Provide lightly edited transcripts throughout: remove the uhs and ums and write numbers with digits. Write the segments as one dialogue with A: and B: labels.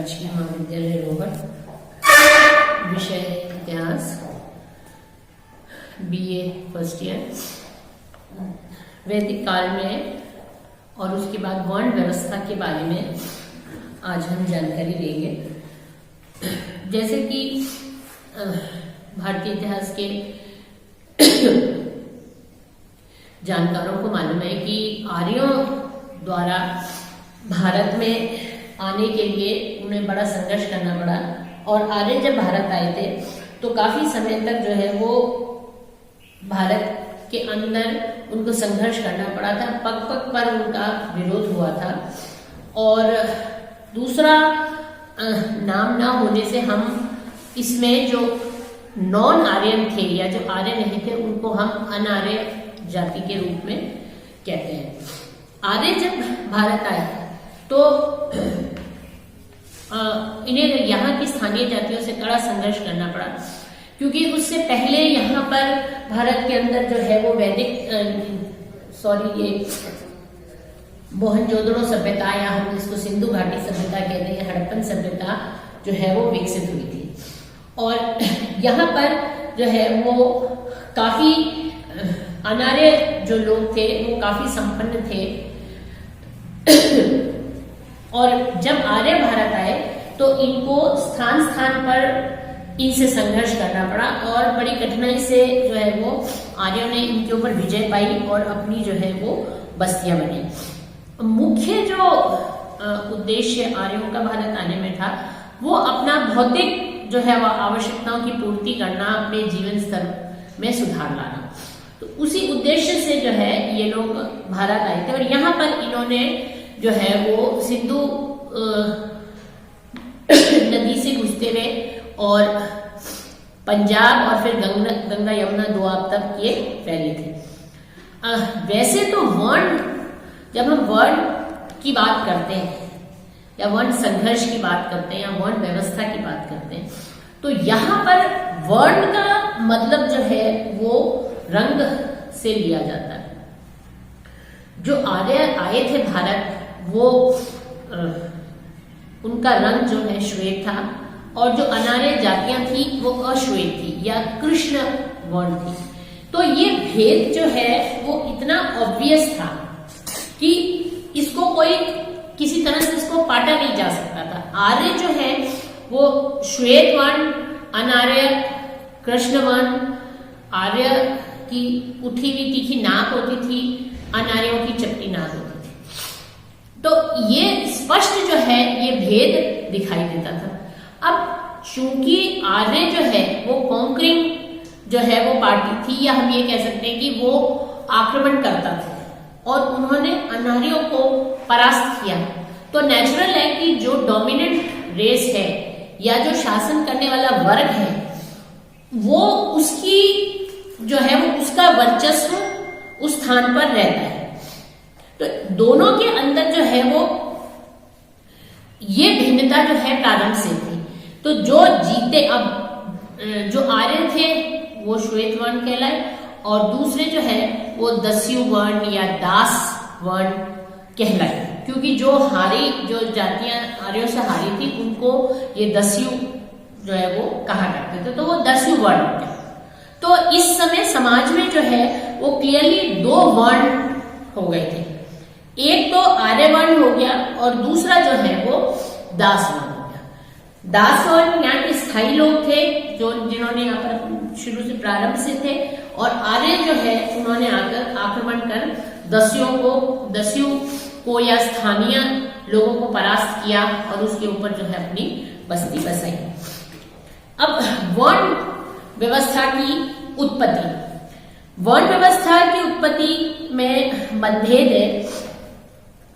A: राजकीय महाविद्यालय रोहट, विषय इतिहास, बीए फर्स्ट ईयर। वैदिक काल में और उसके बाद वर्ण व्यवस्था के बारे में आज हम जानकारी लेंगे। जैसे कि भारतीय इतिहास के जानकारों को मालूम है कि आर्यों द्वारा भारत में आने के लिए उन्हें बड़ा संघर्ष करना पड़ा, और आर्य जब भारत आए थे तो काफी समय तक जो है वो भारत के अंदर उनको संघर्ष करना पड़ा था, पग पग पर उनका विरोध हुआ था। और दूसरा नाम ना होने से हम इसमें जो नॉन आर्यन थे या जो आर्य नहीं थे उनको हम अनार्य जाति के रूप में कहते हैं। आर्य जब भारत आए तो इन्हें यहाँ की स्थानीय जातियों से कड़ा संघर्ष करना पड़ा, क्योंकि उससे पहले यहाँ पर भारत के अंदर जो है वो ये मोहनजोदड़ो सभ्यता या हम इसको सिंधु घाटी सभ्यता कहते हैं, हड़प्पन सभ्यता जो है वो विकसित हुई थी। और यहाँ पर जो है वो काफी अनार्य जो लोग थे वो काफी संपन्न थे। और जब आर्य भारत आए तो इनको स्थान स्थान पर इनसे संघर्ष करना पड़ा, और बड़ी कठिनाई से जो है वो आर्यों ने इनके ऊपर विजय पाई और अपनी जो है वो बस्तियां बनी। मुख्य जो उद्देश्य आर्यों का भारत आने में था वो अपना भौतिक जो है वह आवश्यकताओं की पूर्ति करना, अपने जीवन स्तर में सुधार लाना। तो उसी उद्देश्य से जो है ये लोग भारत आए थे, और यहाँ पर इन्होंने जो है वो सिंधु नदी से घुसते हुए और पंजाब और फिर गंगा यमुना दोआब तक ये फैले थे। वैसे तो वर्ण, जब हम वर्ण की बात करते हैं या वर्ण संघर्ष की बात करते हैं या वर्ण व्यवस्था की बात करते हैं, तो यहाँ पर वर्ण का मतलब जो है वो रंग से लिया जाता है। जो आर्य आए थे भारत वो उनका रंग जो है श्वेत था, और जो अनार्य जातियां थी वो अश्वेत थी या कृष्ण वर्ण थी। तो ये भेद जो है वो इतना ऑब्वियस था कि इसको कोई किसी तरह से इसको पाटा नहीं जा सकता था। आर्य जो है वो श्वेत वर्ण, अनार्य कृष्ण वर्ण। आर्य की उठी हुई तीखी नाक होती थी, अनार्यों की चपटी नाक होती थी। तो ये स्पष्ट जो है ये भेद दिखाई देता था। अब चूंकि आर्य जो है वो कॉन्करिंग जो है वो पार्टी थी, या हम ये कह सकते हैं कि वो आक्रमण करता था, और उन्होंने अनार्यों को परास्त किया, तो नेचुरल है कि जो डोमिनेंट रेस है या जो शासन करने वाला वर्ग है वो उसकी जो है वो उसका वर्चस्व उस स्थान पर रहता है। तो दोनों के अंदर जो है वो ये भिन्नता जो है प्रारंभ से थी। तो जो जीते, अब जो आर्य थे वो श्वेत वर्ण कहलाए, और दूसरे जो है वो दस्यु वर्ण या दास वर्ण कहलाए, क्योंकि जो जातियां आर्यों से हारी थी उनको ये दस्यु जो है वो कहा करते थे, तो वो दस्यु वर्ण हो गया। तो इस समय समाज में जो है वो क्लियरली दो वर्ण हो गए थे, एक तो आर्य वर्ण हो गया और दूसरा जो है वो दास वर्ण हो गया। दास वर्ण यहाँ के स्थायी लोग थे जो जिन्होंने यहाँ पर शुरू से प्रारंभ से थे, और आर्य जो है उन्होंने आकर आक्रमण कर दस्यु को या स्थानीय लोगों को परास्त किया और उसके ऊपर जो है अपनी बस्ती बसाई। अब वर्ण व्यवस्था की उत्पत्ति, वर्ण व्यवस्था की उत्पत्ति में मतभेद है।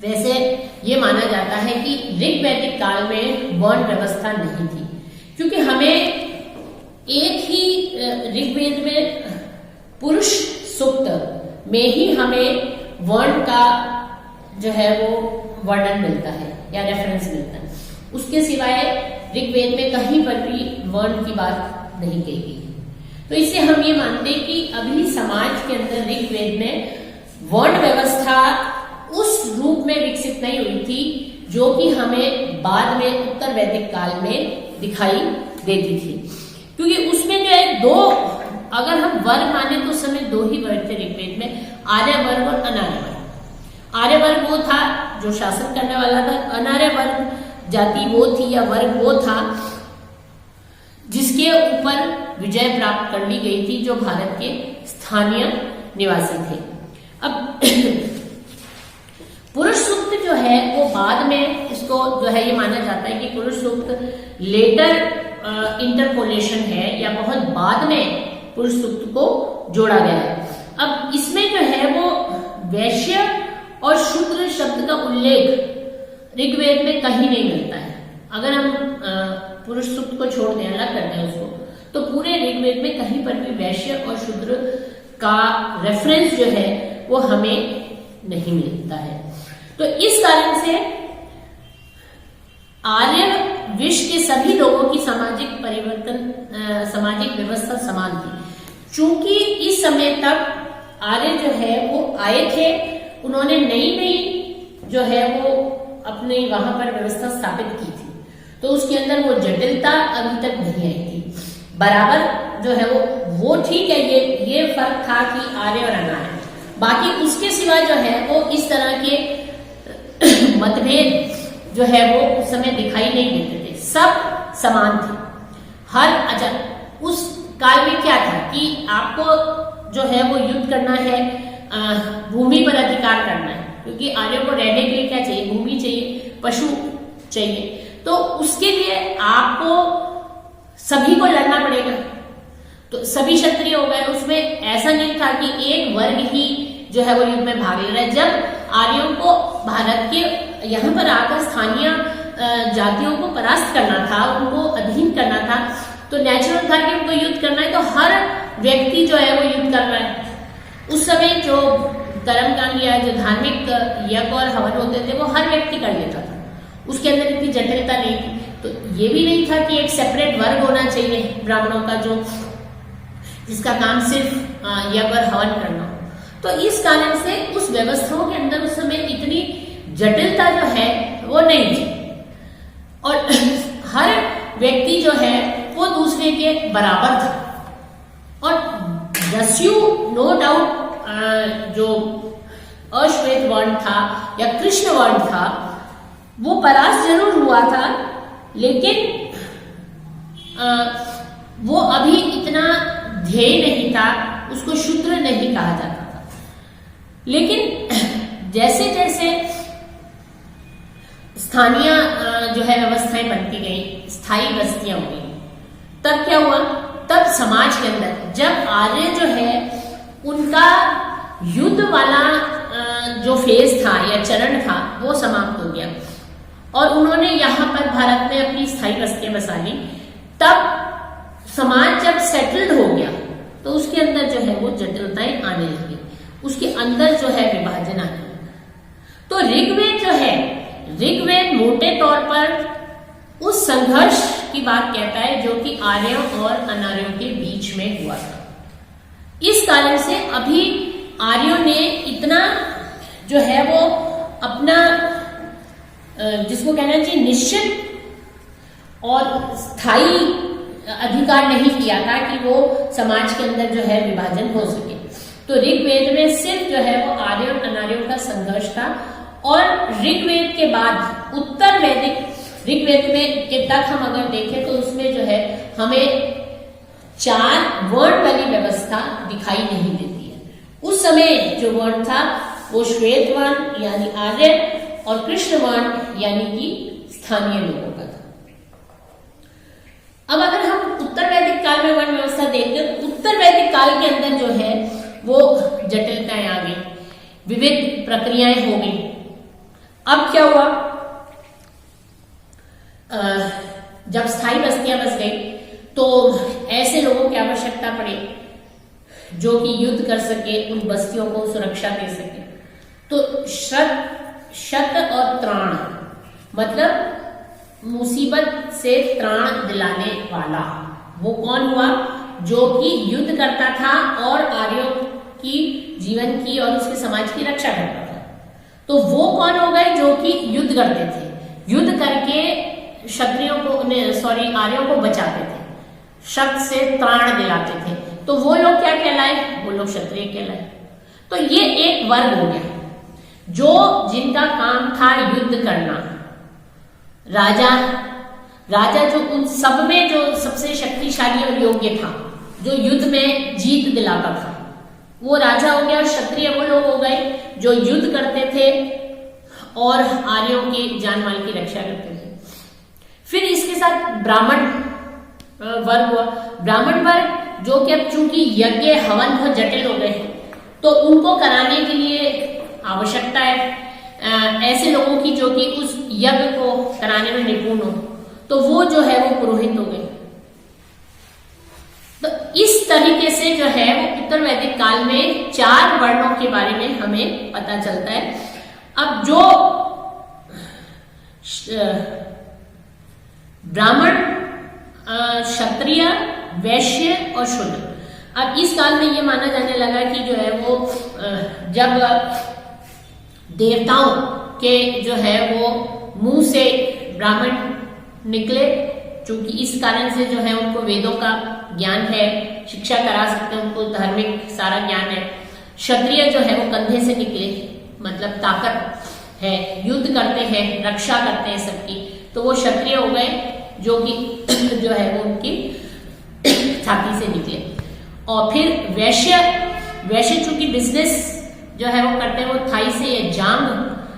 A: वैसे ये माना जाता है कि ऋग्वैदिक काल में वर्ण व्यवस्था नहीं थी, क्योंकि हमें एक ही ऋग्वेद में पुरुष सूक्त में ही हमें वर्ण का जो है वो वर्णन मिलता है या रेफरेंस मिलता है। उसके सिवाय ऋग्वेद में कहीं पर भी वर्ण की बात नहीं कही गई है। तो इससे हम ये मानते हैं कि अभी समाज के अंदर ऋग्वेद में वर्ण व्यवस्था उस रूप में विकसित नहीं हुई थी जो कि हमें बाद में उत्तर वैदिक काल में दिखाई देती थी, क्योंकि उसमें जो है दो, अगर हम वर्ग माने तो उस समय दो ही वर्ग थे ऋग्वेद में, आर्य वर्ग और अनार्य वर्ग। आर्य वर्ग वो था जो शासन करने वाला था, अनार्य वर्ग जाति वो थी या वर्ग वो था जिसके ऊपर विजय प्राप्त कर ली गई थी, जो भारत के स्थानीय निवासी थे। अब पुरुष सूक्त जो है वो बाद में, इसको जो है ये माना जाता है कि पुरुष सूक्त लेटर इंटरपोलेशन है या बहुत बाद में पुरुष सूक्त को जोड़ा गया है। अब इसमें जो है वो वैश्य और शूद्र शब्द का उल्लेख ऋग्वेद में कहीं नहीं मिलता है। अगर हम पुरुष सूक्त को छोड़ दें, अलग कर दें उसको, तो पूरे ऋग्वेद में कहीं पर भी वैश्य और शूद्र का रेफरेंस जो है वो हमें नहीं मिलता है। तो इस कारण से आर्य विश्व के सभी लोगों की सामाजिक परिवर्तन, सामाजिक व्यवस्था समान थी। चूंकि इस समय तक आर्य जो है वो आए थे, उन्होंने नई नई जो है वो अपने वहां पर व्यवस्था स्थापित की थी, तो उसके अंदर वो जटिलता अभी तक नहीं आई थी। बराबर जो है वो ठीक है, ये फर्क था कि आर्य और अनार्य। बाकी उसके सिवा जो है वो इस तरह के मतभेद जो है वो उस समय दिखाई नहीं देते थे, सब समान थे। अच्छा, उस काल में क्या था कि आपको जो है वो युद्ध करना है, भूमि पर अधिकार करना है, क्योंकि आर्यों को रहने के लिए क्या चाहिए, भूमि चाहिए, पशु चाहिए, तो उसके लिए आपको सभी को लड़ना पड़ेगा। तो सभी क्षत्रिय हो गए, उसमें ऐसा नहीं था कि एक वर्ग ही जो है वो युद्ध में भाग ले रहा है। जब आर्यों को भारत के यहाँ पर आकर स्थानीय जातियों को परास्त करना था, उनको अधीन करना था, तो नेचुरल था कि उनको युद्ध करना है, तो हर व्यक्ति जो है वो युद्ध कर रहा है। उस समय जो कर्मकांड या जो धार्मिक यज्ञ और हवन होते थे वो हर व्यक्ति कर लेता था, उसके अंदर इतनी जटिलता नहीं थी। तो ये भी नहीं था कि एक सेपरेट वर्ग होना चाहिए ब्राह्मणों का, जो जिसका काम सिर्फ यज्ञ और हवन करना हो। तो इस कारण से उस व्यवस्थाओं के अंदर उस समय इतनी जटिलता जो है वो नहीं थी, और हर व्यक्ति जो है वो दूसरे के बराबर था। और दस्यु नो डाउट जो अश्वेत वर्ण था या कृष्ण वर्ण था वो परास्त जरूर हुआ था, लेकिन वो अभी इतना ध्येय नहीं था, उसको शूद्र नहीं कहा जाता था। लेकिन जैसे जैसे स्थानीय जो है व्यवस्थाएं बनती गई, स्थायी बस्तियां हो गई, तब क्या हुआ, तब समाज के अंदर जब आर्य जो है उनका युद्ध वाला जो फेज था या चरण था वो समाप्त हो गया, और उन्होंने यहाँ पर भारत में अपनी स्थायी बस्तियां बसा ली। तब समाज जब सेटल्ड हो गया तो उसके अंदर जो है वो जटिलताएं आने लगी, उसके अंदर जो है विभाजन आने लगा। तो ऋग्वेद जो है, ऋग्वेद मोटे तौर पर उस संघर्ष की बात कहता है जो कि आर्यों और अनार्यों के बीच में हुआ था। इस कारण से अभी आर्यों ने इतना जो है वो अपना जिसको कहना चाहिए निश्चित और स्थायी अधिकार नहीं किया था कि वो समाज के अंदर जो है विभाजन हो सके। तो ऋग्वेद में सिर्फ जो है वो आर्य और अनार्यों का संघर्ष था, और ऋग्वेद के बाद उत्तर वैदिक ऋग्वेद में के तक हम अगर देखें तो उसमें जो है हमें 4 वर्ण वाली व्यवस्था दिखाई नहीं देती है। उस समय जो वर्ण था वो श्वेत वर्ण यानी आर्य और कृष्ण वर्ण यानी कि स्थानीय लोगों का था। अब अगर हम उत्तर वैदिक काल में वर्ण व्यवस्था देखते हैं, उत्तर वैदिक काल के अंदर जो है वो जटिलताएं आ गई, विविध प्रक्रियाएं हो गई। अब क्या हुआ, जब स्थायी बस्तियां बस गई तो ऐसे लोगों की आवश्यकता पड़ी जो कि युद्ध कर सके, उन बस्तियों को सुरक्षा दे सके। तो शत और त्राण मतलब मुसीबत से त्राण दिलाने वाला, वो कौन हुआ, जो कि युद्ध करता था और आर्यों की जीवन की और उसके समाज की रक्षा करता था। तो वो कौन हो गए, जो कि युद्ध करते थे, युद्ध करके क्षत्रियों को आर्यों को बचाते थे, शब्द से त्राण दिलाते थे, तो वो लोग क्या कहलाए? वो लोग क्षत्रिय कहलाए। तो ये एक वर्ग हो गया जो जिनका काम था युद्ध करना। राजा जो उन सब में जो सबसे शक्तिशाली और योग्य था, जो युद्ध में जीत दिलाता था, वो राजा हो गया। और क्षत्रिय वो लोग हो गए जो युद्ध करते थे और आर्यों के जान माल की रक्षा करते थे। फिर इसके साथ ब्राह्मण वर्ग हुआ। ब्राह्मण वर्ग जो कि अब चूंकि यज्ञ हवन बहुत जटिल हो गए हैं, तो उनको कराने के लिए आवश्यकता है ऐसे लोगों की जो कि उस यज्ञ को कराने में निपुण हो, तो वो जो है वो पुरोहित हो गए। तो इस तरीके से जो है वो उत्तर वैदिक काल में 4 वर्णों के बारे में हमें पता चलता है। अब जो ब्राह्मण, क्षत्रिय, वैश्य और शूद्र, अब इस काल में ये माना जाने लगा कि जो है वो जब देवताओं के जो है वो मुंह से ब्राह्मण निकले, क्योंकि इस कारण से जो है उनको वेदों का ज्ञान है, शिक्षा करा सकते हैं, उनको धार्मिक सारा ज्ञान है। क्षत्रिय जो है वो कंधे से निकले, मतलब ताकत है, युद्ध करते हैं, रक्षा करते हैं सबकी, तो वो क्षत्रिय हो गए, जो कि जो है वो उनकी छाती से निकले। और फिर वैश्य चूंकि बिजनेस जो है वो करते हैं, वो थाई से या जांग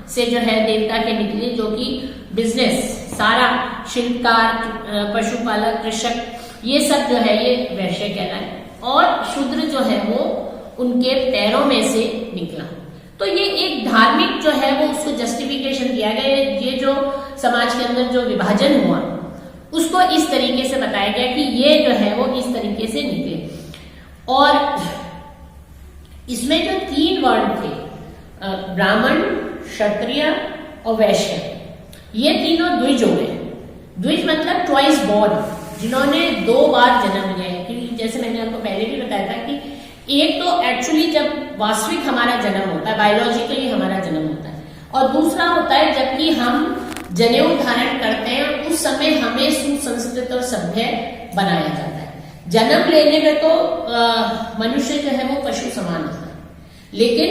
A: से जो है देवता के निकले, जो कि बिजनेस सारा शिल्पकार, पशुपालक, कृषक, ये सब जो है ये वैश्य कहलाए। और शूद्र जो है वो उनके पैरों में से निकला। तो ये एक धार्मिक जो है वो उसको जस्टिफिकेशन दिया गया। ये जो समाज के अंदर जो विभाजन हुआ उसको इस तरीके से बताया गया कि ये जो है वो इस तरीके से निकले। और इसमें जो 3 वर्ण थे, ब्राह्मण, क्षत्रिय और वैश्य, ये तीनों द्विज हो गए। द्विज मतलब ट्वाइस बॉर्न, जिन्होंने 2 बार जन्म लिया है। क्योंकि जैसे मैंने आपको पहले भी बताया था कि एक तो एक्चुअली जब वास्तविक हमारा जन्म होता है, बायोलॉजिकली हमारा जन्म होता है, और दूसरा होता है जबकि हम जनेऊ धारण करते हैं, उस समय हमें सुसंस्कृत और सभ्य बनाया जाता है। जन्म लेने में तो मनुष्य जो है वो पशु समान होता है, लेकिन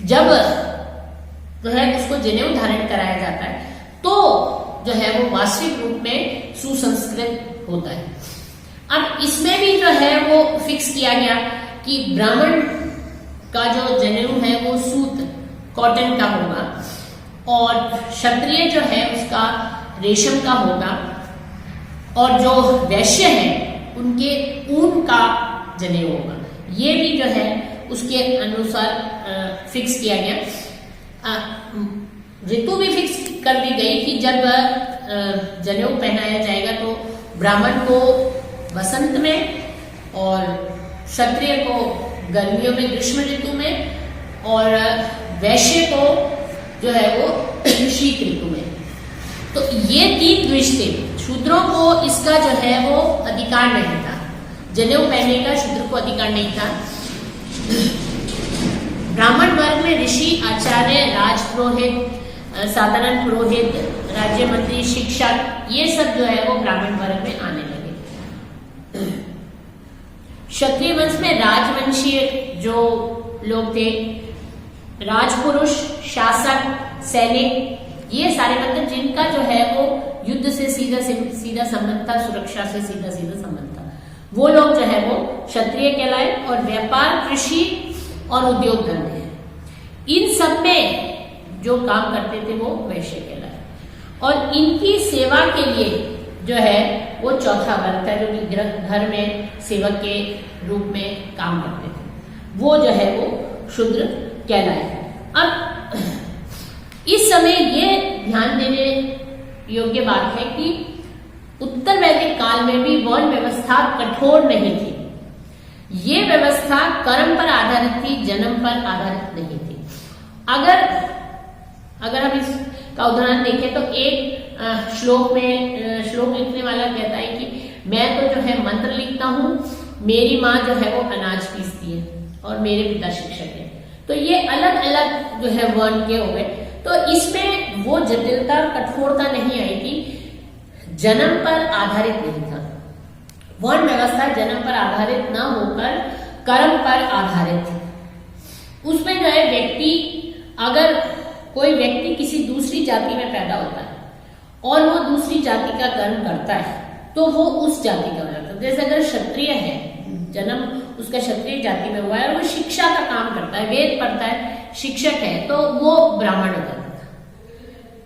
A: जब जो है उसको जनेऊ धारण कराया जाता है तो जो है वो वास्तविक रूप में सुसंस्कृत होता है। अब इसमें भी जो है वो फिक्स किया गया कि ब्राह्मण का जो जनेऊ है वो सूत कॉटन का होगा, और क्षत्रिय जो है उसका रेशम का होगा, और जो वैश्य है उनके ऊन का जनेऊ होगा। ये भी जो है उसके अनुसार फिक्स किया गया। ऋतु भी फिक्स कर दी गई कि जब जनेऊ पहनाया जाएगा तो ब्राह्मण को वसंत में, और क्षत्रिय को गर्मियों में, ग्रीष्म ऋतु में, और वैश्य को जो है वो शीत ऋतु में। तो ये 3 द्विज थे। शूद्रों को इसका जो है वो अधिकार नहीं था, जनेऊ पहनने का शूद्र को अधिकार नहीं था। ब्राह्मण वर्ग में ऋषि, आचार्य, राजपुरोहित, साधारण पुरोहित, राज्य मंत्री, शिक्षक, ये सब जो है वो ब्राह्मण वर्ग में आने लगे। क्षत्रिय वंश में राजवंशीय जो लोग थे, राजपुरुष, शासक, सैनिक, ये सारे मतलब जिनका जो है वो युद्ध से सीधा संबंध था, सुरक्षा से सीधा संबंध था, वो लोग जो है वो क्षत्रिय कहलाए। और व्यापार, कृषि और उद्योग धंधे, इन सब में जो काम करते थे वो वैश्य कहलाए। और इनकी सेवा के लिए जो है वो चौथा वर्ग था, जो कि घर में सेवक के रूप में काम करते थे, वो जो है वो शूद्र कहलाए। अब इस समय ये ध्यान देने योग्य बात है कि उत्तर वैदिक काल में भी वर्ण व्यवस्था कठोर नहीं थी। ये व्यवस्था कर्म पर आधारित थी, जन्म पर आधारित नहीं थी। अगर हम इसका उदाहरण देखें तो एक श्लोक लिखने वाला कहता है कि मैं तो जो है मंत्र लिखता हूँ, मेरी माँ जो है वो अनाज पीसती है और मेरे पिता शिक्षक है। तो ये अलग अलग जो है वर्ण के हो गए। तो इसमें वो जटिलता कठोरता नहीं आई थी, जन्म पर आधारित नहीं था। वर्ण व्यवस्था जन्म पर आधारित न होकर कर्म पर आधारित थी। उसमें जो है व्यक्ति, अगर कोई व्यक्ति किसी दूसरी जाति में पैदा होता है और वो दूसरी जाति का कर्म करता है तो वो उस जाति का हो जाता है। जैसे अगर क्षत्रिय है, जन्म उसका क्षत्रिय जाति में हुआ है और वो शिक्षा का काम करता है, वेद पढ़ता है, शिक्षक है, तो वो ब्राह्मण हो जाता था।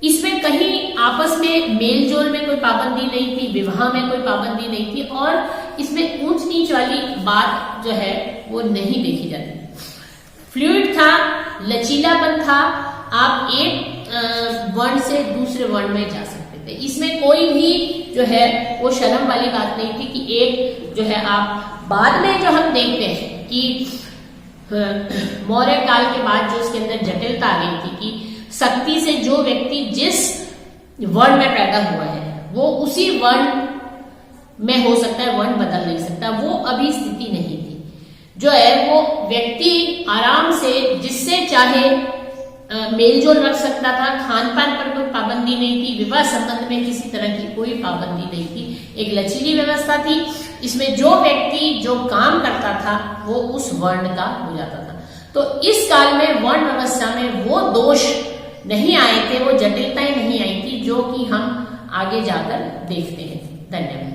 A: इसमें कहीं आपस में मेल जोल में कोई पाबंदी नहीं थी, विवाह में कोई पाबंदी नहीं थी और इसमें ऊंच नीच वाली बात जो है वो नहीं देखी जाती। फ्लूइड था, लचीलापन था, आप एक वर्ण से दूसरे वर्ण में जा सकते थे। इसमें कोई भी जो है वो शर्म वाली बात नहीं थी कि एक जो है आप, बाद में जो हम देखते हैं कि मौर्य काल के बाद जो इसके अंदर जटिलता आ गई थी कि सख्ती से जो व्यक्ति जिस वर्ण में पैदा हुआ है वो उसी वर्ण में हो सकता है, वर्ण बदल नहीं सकता, वो अभी स्थिति नहीं थी। जो है वो व्यक्ति आराम से जिससे चाहे मेलजोल रख सकता था, खान पान पर कोई पाबंदी नहीं थी, विवाह संबंध में किसी तरह की कोई पाबंदी नहीं थी, एक लचीली व्यवस्था थी। इसमें जो व्यक्ति जो काम करता था वो उस वर्ण का हो जाता था। तो इस काल में वर्ण व्यवस्था में वो दोष नहीं आए थे, वो जटिलताएं नहीं आई थी जो कि हम आगे जाकर देखते हैं। धन्यवाद।